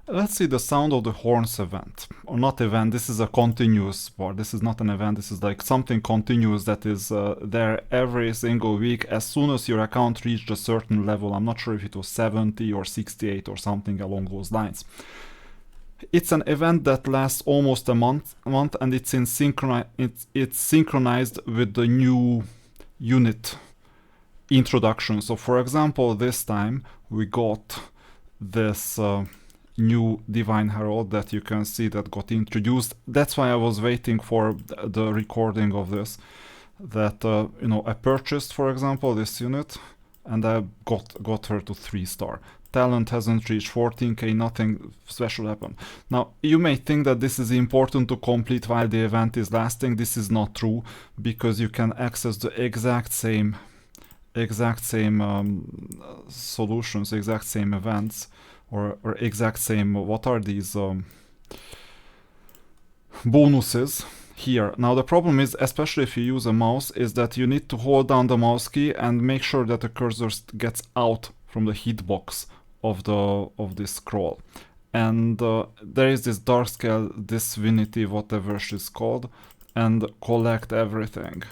Let's see the Sound of the Horns event. Or not event, this is a continuous part. This is not an event, this is like something continuous that is there every single week as soon as your account reached a certain level. I'm not sure if it was 70 or 68 or something along those lines. It's an event that lasts almost a month and it's synchronized with the new unit introduction. So for example, this time we got this new Divine Herald that you can see that got introduced. That's why I was waiting for the recording of this. That I purchased, for example, this unit, and I got her to 3-star. Talent hasn't reached 14k, nothing special happened. Now, you may think that this is important to complete while the event is lasting. This is not true, because you can access the exact same solutions, exact same events, or exact same, what are these bonuses here. Now the problem is, especially if you use a mouse, is that you need to hold down the mouse key and make sure that the cursor gets out from the hitbox of this scroll. And there is this dark scale divinity, whatever she's called, and collect everything.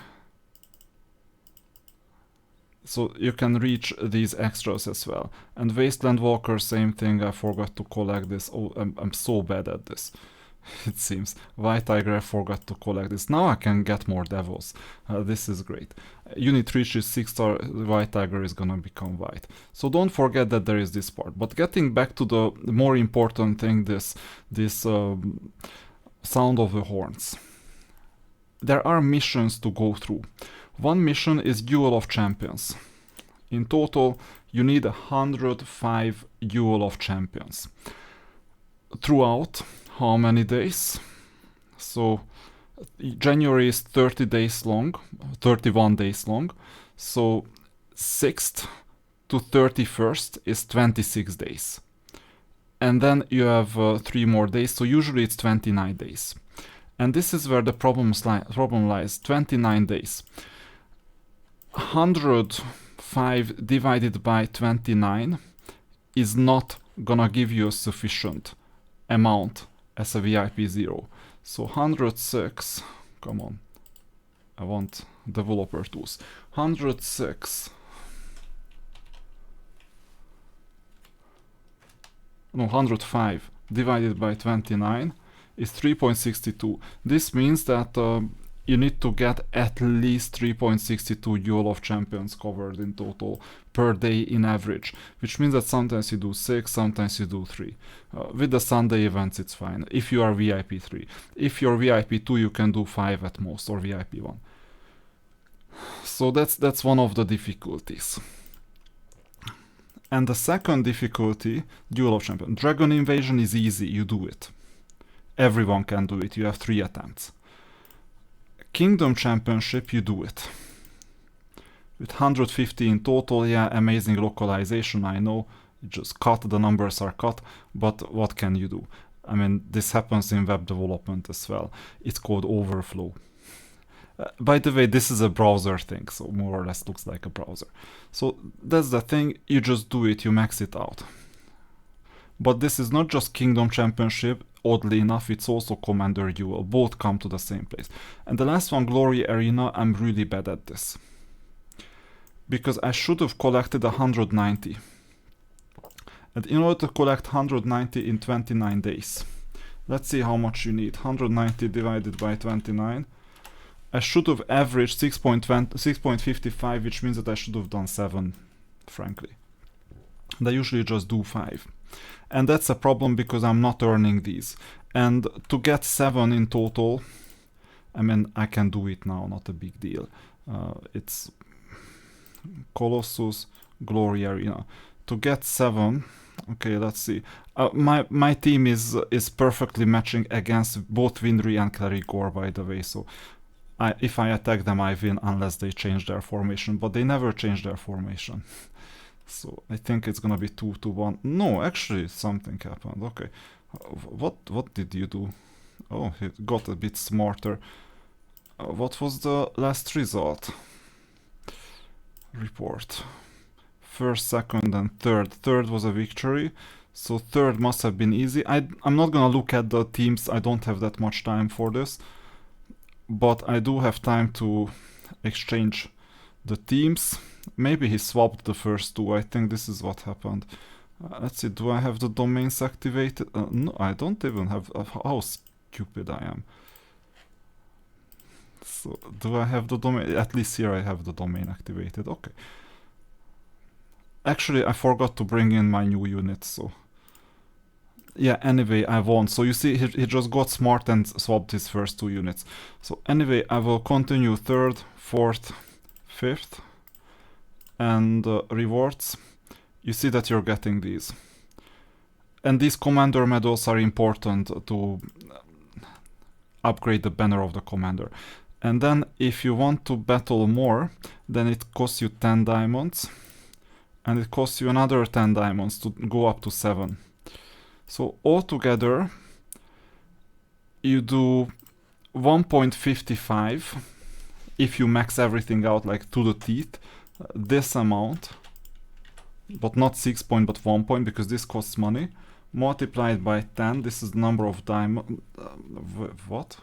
So you can reach these extras as well. And Wasteland Walker, same thing, I forgot to collect this. Oh, I'm so bad at this. It seems. White Tiger, I forgot to collect this. Now I can get more devils. This is great. Unit reaches 6-star, White Tiger is gonna become white. So don't forget that there is this part. But getting back to the more important thing, this Sound of the Horns. There are missions to go through. One mission is Duel of Champions. In total, you need 105 Duel of Champions. Throughout how many days? So January is 30 days long, 31 days long. So 6th to 31st is 26 days. And then you have 3 more days, so usually it's 29 days. And this is where the problem lies, 29 days. 105 divided by 29 is not gonna give you a sufficient amount as a VIP 0. So 106, come on, I want developer tools. 106, no, 105 divided by 29 is 3.62. This means that you need to get at least 3.62 Duel of Champions covered in total per day in average, which means that sometimes you do 6, sometimes you do 3. With the Sunday events it's fine, if you are VIP 3. If you're VIP 2 you can do 5 at most, or VIP 1. So that's one of the difficulties. And the second difficulty, Duel of Champions. Dragon Invasion is easy, you do it. Everyone can do it, you have 3 attempts. Kingdom Championship, you do it. With 150 in total, yeah, amazing localization, I know. You just cut, the numbers are cut, but what can you do? I mean, this happens in web development as well. It's called overflow. By the way, this is a browser thing, so more or less looks like a browser. So that's the thing, you just do it, you max it out. But this is not just Kingdom Championship, oddly enough, it's also Commander Duel. Both come to the same place. And the last one, Glory Arena, I'm really bad at this. Because I should have collected 190. And in order to collect 190 in 29 days, let's see how much you need. 190 divided by 29. I should have averaged 6.55, which means that I should have done 7, frankly. And I usually just do 5. And that's a problem because I'm not earning these. And to get 7 in total, I mean, I can do it now, not a big deal. It's Colossus, Glory Arena. To get 7, okay, let's see. My team is perfectly matching against both Winry and Clerigor, by the way, so if I attack them, I win unless they change their formation, but they never change their formation. So I think it's gonna be 2-1. No, actually something happened. Okay, what did you do? Oh, he got a bit smarter. What was the last result? Report. First, second, and third. Third was a victory. So third must have been easy. I'm not gonna look at the teams, I don't have that much time for this. But I do have time to exchange the teams. Maybe he swapped the first two, I think this is what happened. Let's see, do I have the domains activated? No, I don't even have, how stupid I am. So, do I have the domain? At least here I have the domain activated, okay. Actually, I forgot to bring in my new units, so... Yeah, anyway, I won. So you see, he just got smart and swapped his first two units. So anyway, I will continue third, fourth, fifth, and rewards. You see that you're getting these. And these commander medals are important to upgrade the banner of the commander. And then if you want to battle more, then it costs you 10 diamonds. And it costs you another 10 diamonds to go up to 7. So altogether, you do 1.55 if you max everything out like to the teeth, this amount, but not 6 point but 1 point because this costs money, multiplied by 10, this is the number of diamonds, what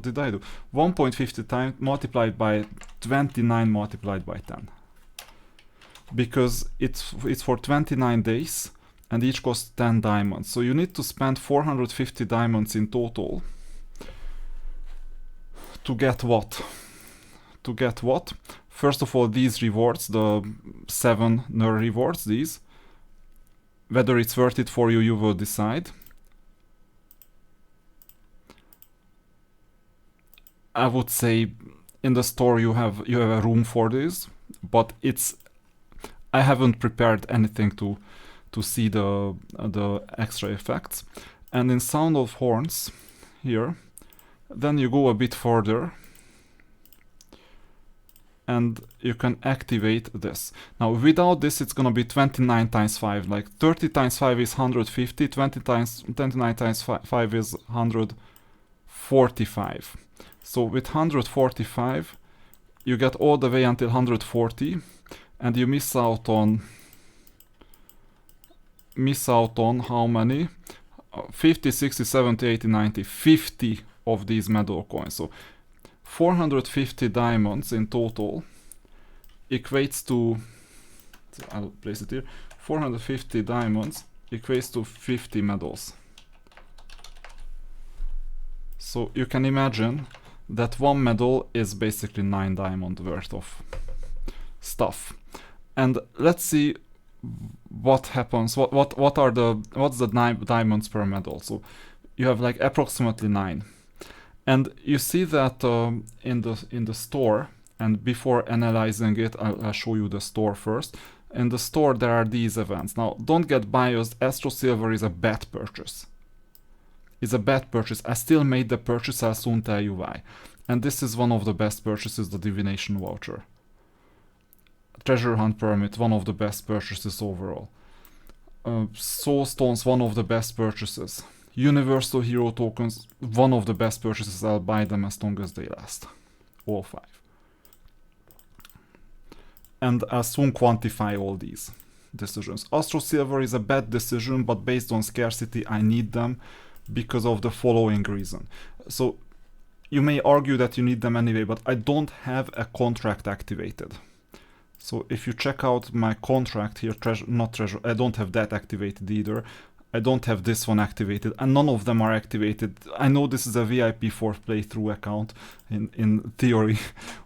did I do? 1.50 times multiplied by 29 multiplied by 10. Because it's for 29 days, and each costs 10 diamonds. So you need to spend 450 diamonds in total to get what? To get what? First of all, these rewards, the 7 NER rewards, these. Whether it's worth it for you, you will decide. I would say in the store you have a room for this, but I haven't prepared anything to see the extra effects. And in Sound of Horns here, then you go a bit further and you can activate this. Now without this it's gonna be 29 times 5, like 30 times 5 is 150, 29 times 5 is 145. So with 145 you get all the way until 140 and you miss out on how many? 50, 60, 70, 80, 90, 50 of these medal coins. So 450 diamonds in total equates to, I'll place it here, 450 diamonds equates to 50 medals. So you can imagine that one medal is basically 9 diamond worth of stuff. And let's see what happens, what's the diamonds per medal. So you have like approximately 9. And you see that in the store, and before analyzing it, I'll show you the store first. In the store there are these events. Now don't get biased, Astro Silver is a bad purchase. It's a bad purchase. I still made the purchase, I'll soon tell you why. And this is one of the best purchases, the Divination Voucher. Treasure Hunt Permit, one of the best purchases overall. Soul Stones, one of the best purchases. Universal Hero Tokens, one of the best purchases, I'll buy them as long as they last. All 5. And I'll soon quantify all these decisions. Astro Silver is a bad decision, but based on scarcity I need them because of the following reason. So you may argue that you need them anyway, but I don't have a contract activated. So if you check out my contract here, I don't have that activated either. I don't have this one activated, and none of them are activated. I know this is a VIP 4th playthrough account in theory,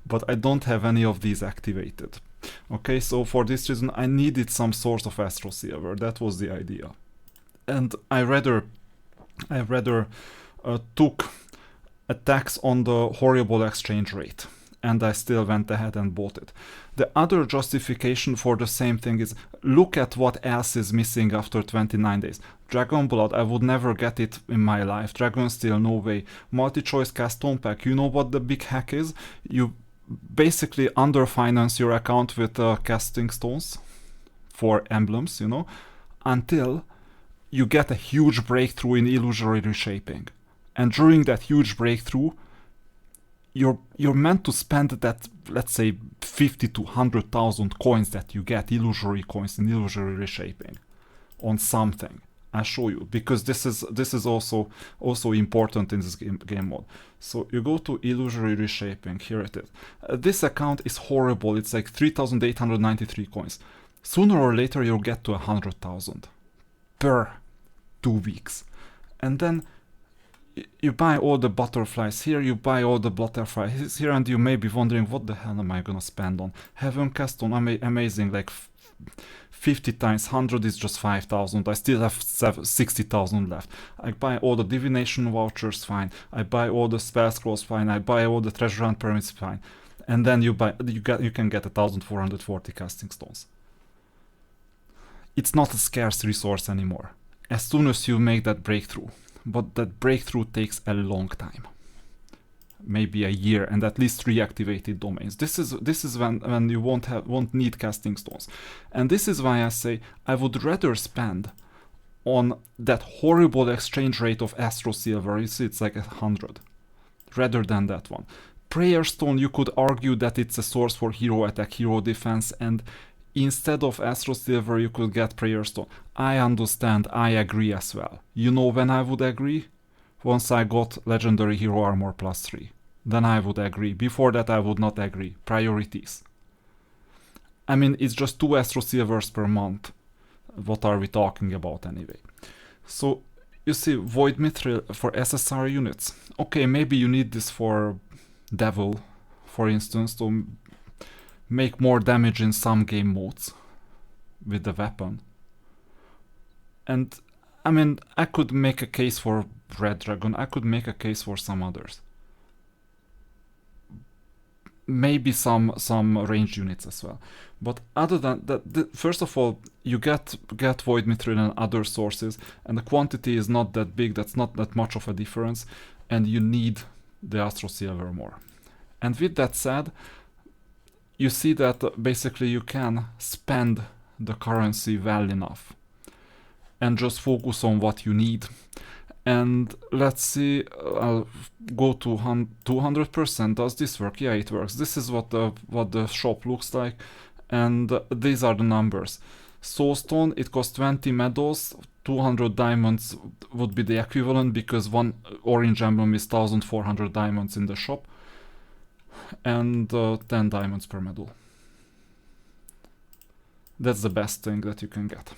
but I don't have any of these activated. Okay, so for this reason I needed some source of Astro Silver. That was the idea. And I rather took a tax on the horrible exchange rate, and I still went ahead and bought it. The other justification for the same thing is, look at what else is missing after 29 days. Dragon Blood, I would never get it in my life. Dragon Steel, no way. Multi-choice cast stone pack, you know what the big hack is? You basically underfinance your account with casting stones for emblems, you know, until you get a huge breakthrough in illusory reshaping. And during that huge breakthrough, you're meant to spend that, let's say, 50 to 100,000 coins that you get, illusory coins in illusory reshaping, on something. I show you, because this is also important in this game mode. So you go to illusory reshaping. Here it is. This account is horrible. It's like 3,893 coins. Sooner or later you'll get to 100,000 per 2 weeks, and then you buy all the butterflies here, you buy all the butterflies here, and you may be wondering, what the hell am I gonna spend on? Heavencast on amazing, like 50 times 100 is just 5,000. I still have 60,000 left. I buy all the divination vouchers, fine. I buy all the spell scrolls, fine. I buy all the treasure hunt permits, fine. And then you can get 1,440 casting stones. It's not a scarce resource anymore as soon as you make that breakthrough. But that breakthrough takes a long time, maybe a year, and at least 3 activated domains. This is when you won't need casting stones, and this is why I say I would rather spend on that horrible exchange rate of Astro Silver. You see, it's like 100, rather than that one. Prayer Stone, you could argue that it's a source for hero attack, hero defense, and instead of Astro Silver you could get Prayer Stone. I understand, I agree as well. You know when I would agree? Once I got Legendary Hero Armor +3. Then I would agree. Before that I would not agree. Priorities. I mean, it's just 2 Astro Silvers per month. What are we talking about anyway? So, you see, Void Mithril for SSR units. Okay, maybe you need this for Devil, for instance, to make more damage in some game modes with the weapon. And I mean, I could make a case for Red Dragon, I could make a case for some others. Maybe some ranged units as well. But other than that, first of all, you get Void Mithril and other sources, and the quantity is not that big, that's not that much of a difference, and you need the Astro Silver more. And with that said, you see that basically you can spend the currency well enough and just focus on what you need. And let's see, I'll go to 200%. Does this work? Yeah, it works. This is what the shop looks like, and these are the numbers. Soulstone, it costs 20 medals. 200 diamonds would be the equivalent, because one orange emblem is 1,400 diamonds in the shop, and 10 diamonds per medal. That's the best thing that you can get.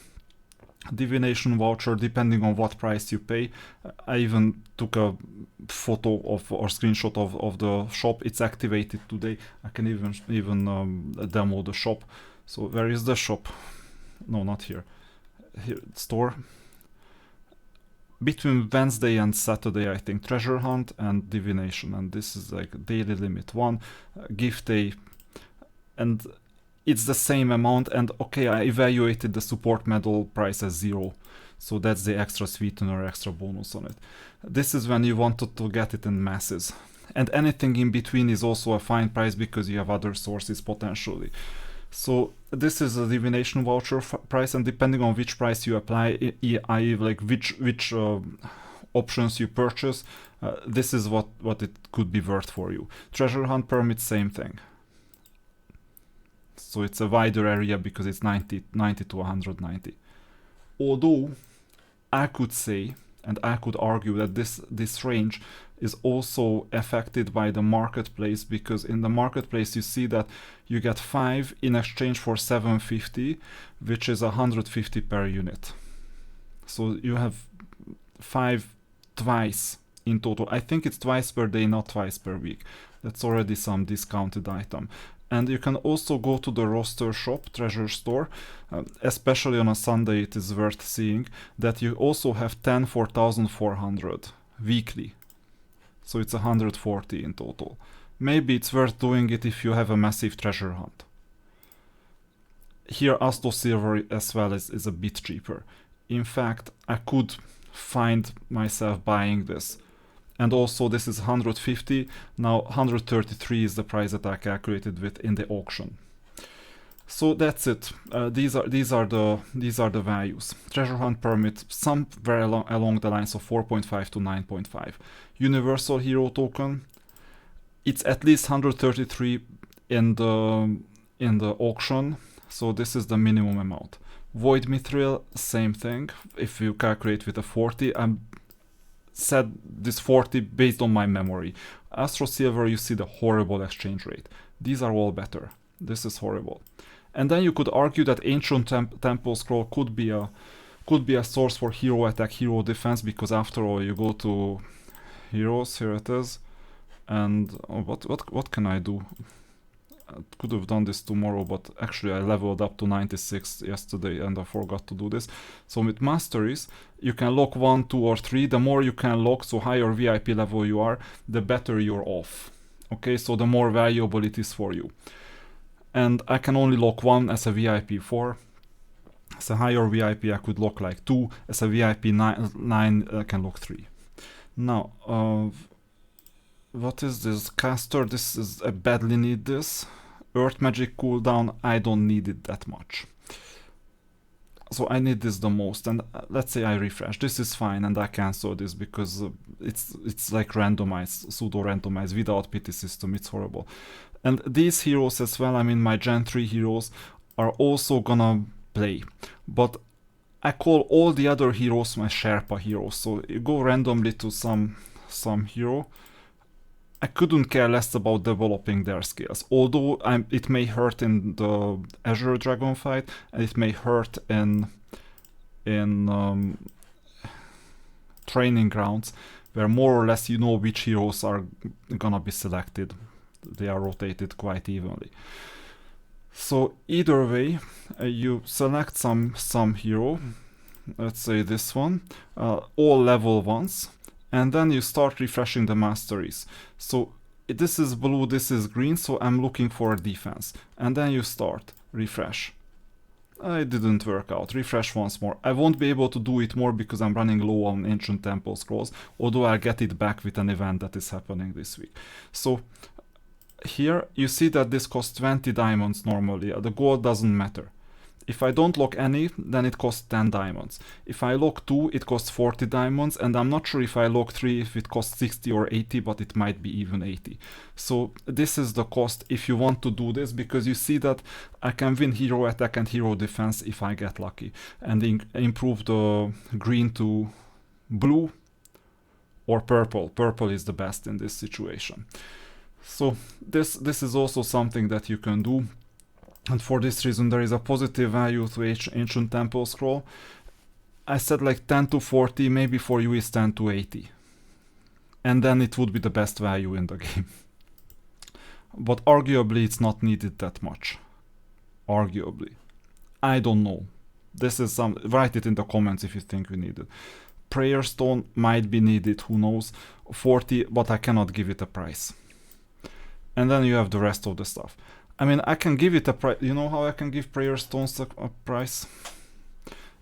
Divination voucher, depending on what price you pay. I even took a photo of or screenshot of the shop. It's activated today. I can even demo the shop. So where is the shop? No, not here. Here, store. Between Wednesday and Saturday, I think, treasure hunt and divination, and this is like daily limit 1, gift day, and it's the same amount. And okay, I evaluated the support medal price as 0, so that's the extra sweetener, extra bonus on it. This is when you wanted to get it in masses, and anything in between is also a fine price because you have other sources potentially. So this is a divination voucher price, and depending on which price you apply, i.e. like which options you purchase, this is what it could be worth for you. Treasure hunt permit, same thing. So it's a wider area because it's 90 to 190. Although I could say, and I could argue that this range is also affected by the marketplace, because in the marketplace you see that you get 5 in exchange for 750, which is 150 per unit. So you have 5 twice in total. I think it's twice per day, not twice per week. That's already some discounted item. And you can also go to the roster shop, treasure store, especially on a Sunday it is worth seeing that you also have 10 for 1,400 weekly. So it's 140 in total. Maybe it's worth doing it if you have a massive treasure hunt. Here Astro Silver as well is a bit cheaper. In fact, I could find myself buying this. And also this is 150, now 133 is the price that I calculated with in the auction. So that's it. These are the values. Treasure hunt permit, somewhere along the lines of 4.5 to 9.5. Universal hero token, it's at least 133 in the auction, so this is the minimum amount. Void Mithril, same thing. If you calculate with a 40, I'm set this 40 based on my memory. Astro Silver, you see the horrible exchange rate. These are all better. This is horrible. And then you could argue that Ancient Temple Scroll could be a source for hero attack, hero defense, because after all, you go to heroes. Here it is. And what can I do? I could have done this tomorrow, but actually I leveled up to 96 yesterday and I forgot to do this. So with masteries, you can lock 1, 2 or 3. The more you can lock, so higher VIP level you are, the better you're off. Okay, so the more valuable it is for you. And I can only lock 1 as a VIP 4. As a higher VIP I could lock like 2. As a VIP 9 I can lock 3. Now, what is this? Caster, this is, I badly need this. Earth Magic cooldown, I don't need it that much. So I need this the most, and let's say I refresh. This is fine, and I cancel this because it's like randomized, pseudo-randomized, without pity system, it's horrible. And these heroes as well, I mean my Gen 3 heroes, are also gonna play. But I call all the other heroes my Sherpa heroes, so you go randomly to some hero. I couldn't care less about developing their skills, although it may hurt in the Azure Dragon fight, and it may hurt in training grounds, where more or less you know which heroes are gonna be selected. They are rotated quite evenly. So either way, you select some hero, let's say this one, all level 1s, and then you start refreshing the masteries. So this is blue, this is green, so I'm looking for a defense. And then you start, refresh. It didn't work out, refresh once more. I won't be able to do it more because I'm running low on Ancient Temple Scrolls, although I'll get it back with an event that is happening this week. So here you see that this costs 20 diamonds normally, the gold doesn't matter. If I don't lock any, then it costs 10 diamonds. If I lock 2, it costs 40 diamonds, and I'm not sure if I lock 3 if it costs 60 or 80, but it might be even 80. So this is the cost if you want to do this, because you see that I can win hero attack and hero defense if I get lucky, and improve the green to blue or purple. Purple is the best in this situation. So this is also something that you can do. And for this reason there is a positive value to Ancient Temple Scroll. I said like 10 to 40, maybe for you is 10 to 80. And then it would be the best value in the game. But arguably it's not needed that much. Arguably. I don't know. This is write it in the comments if you think you need it. Prayer Stone might be needed, who knows. 40, but I cannot give it a price. And then you have the rest of the stuff. I mean, I can give it a price. You know how I can give Prayer Stones a price?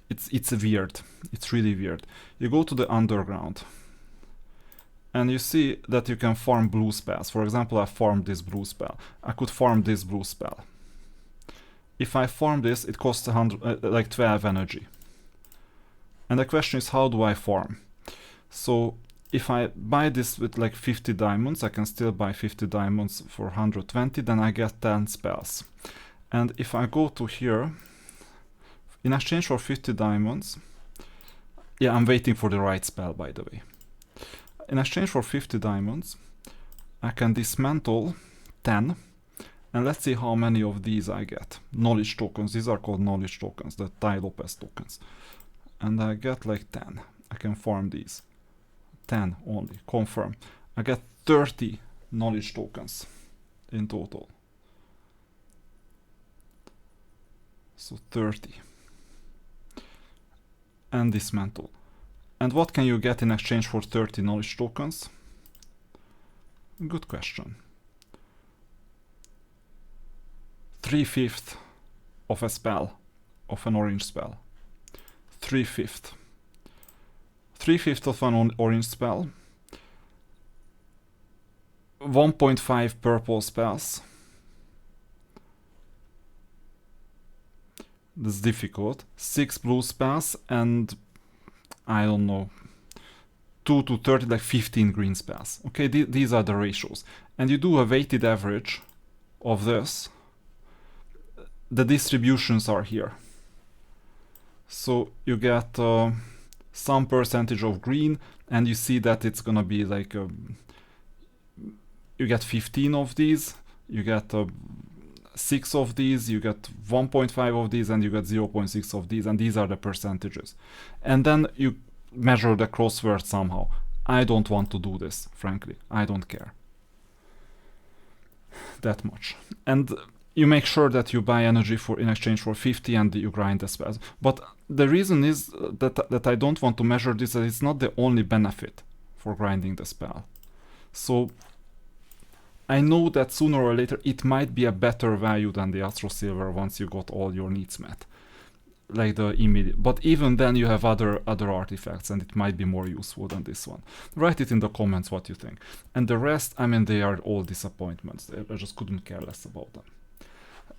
It's weird. It's really weird. You go to the underground, and you see that you can farm blue spells. For example, I farmed this blue spell. I could farm this blue spell. If I farm this, it costs 12 energy. And the question is, how do I farm? So if I buy this with like 50 diamonds, I can still buy 50 diamonds for 120, then I get 10 spells. And if I go to here, in exchange for 50 diamonds, yeah, I'm waiting for the right spell, by the way. In exchange for 50 diamonds, I can dismantle 10, and let's see how many of these I get. Knowledge tokens, these are called knowledge tokens, the Tai Lopez tokens. And I get like 10, I can farm these. 10 only, confirm. I get 30 knowledge tokens in total. So 30. And dismantle. And what can you get in exchange for 30 knowledge tokens? Good question. 3/5 of a spell, of an orange spell. 3/5. 3/5 of an orange spell, 1.5 purple spells. That's difficult. 6 blue spells, and I don't know, 2 to 30, like 15 green spells. Okay, these are the ratios. And you do a weighted average of this. The distributions are here. So you get some percentage of green, and you see that it's gonna be like you get 15 of these, you get 6 of these, you get 1.5 of these, and you get 0.6 of these, and these are the percentages. And then you measure the crossword somehow. I don't want to do this, frankly. I don't care that much. And you make sure that you buy energy for in exchange for 50 and you grind the spells. But the reason is that I don't want to measure this, that it's not the only benefit for grinding the spell. So I know that sooner or later it might be a better value than the Astro Silver once you got all your needs met. Like the immediate, but even then you have other artifacts, and it might be more useful than this one. Write it in the comments what you think. And the rest, I mean, they are all disappointments. I just couldn't care less about them.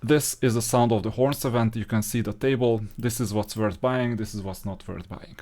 This is the Sound of the Horns event. You can see the table. This is what's worth buying. This is what's not worth buying.